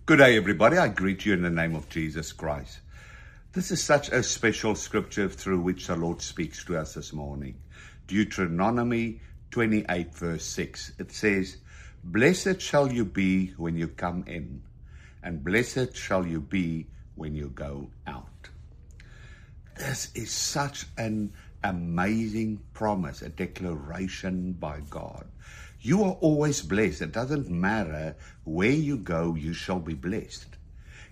Good day, everybody. I greet you in the name of Jesus Christ. This is such a special scripture through which the Lord speaks to us this morning. Deuteronomy 28 verse 6. It says, "Blessed shall you be when you come in, and blessed shall you be when you go out." This is such an amazing promise, a declaration by God. You are always blessed. It doesn't matter where you go, you shall be blessed.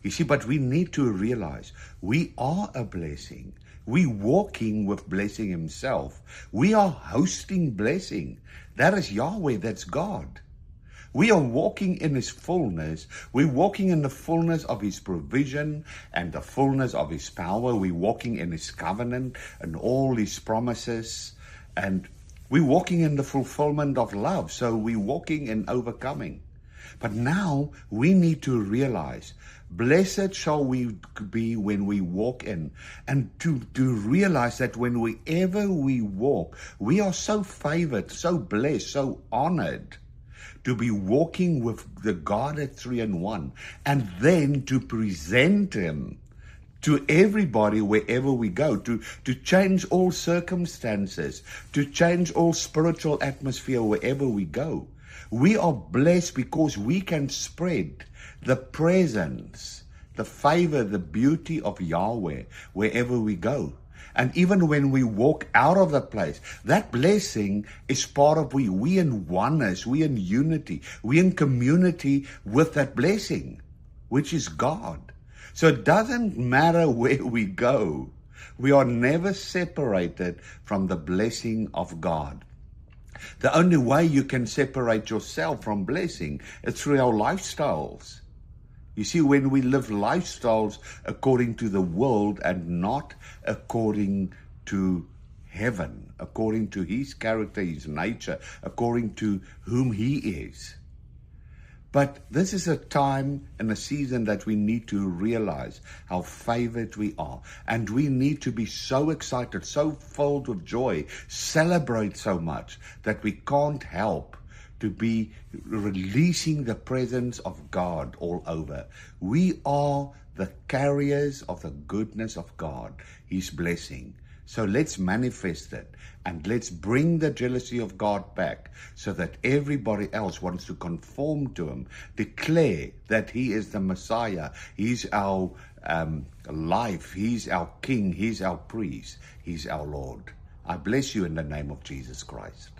You see, but we need to realize we are a blessing. We walking with blessing himself. We are hosting blessing. That is Yahweh, that's God. We are walking in his fullness. We're walking in the fullness of his provision and the fullness of his power. We're walking in his covenant and all his promises. And we're walking in the fulfillment of love. So we're walking in overcoming. But now we need to realize, blessed shall we be when we walk in. And to realize that whenever we walk, we are so favored, so blessed, so honored to be walking with the God at 3-in-1, and then to present him to everybody wherever we go, to change all circumstances, to change all spiritual atmosphere wherever we go. We are blessed because we can spread the presence, the favor, the beauty of Yahweh wherever we go. And even when we walk out of the place, that blessing is part of we in oneness, we in unity, we in community with that blessing, which is God. So it doesn't matter where we go. We are never separated from the blessing of God. The only way you can separate yourself from blessing is through our lifestyles. You see, when we live lifestyles according to the world and not according to heaven, according to his character, his nature, according to whom he is. But this is a time and a season that we need to realize how favored we are. And we need to be so excited, so filled with joy, celebrate so much that we can't help to be releasing the presence of God all over. We are the carriers of the goodness of God, his blessing. So let's manifest it and let's bring the jealousy of God back so that everybody else wants to conform to him, declare that he is the Messiah, he's our life, he's our King, he's our priest, he's our Lord. I bless you in the name of Jesus Christ.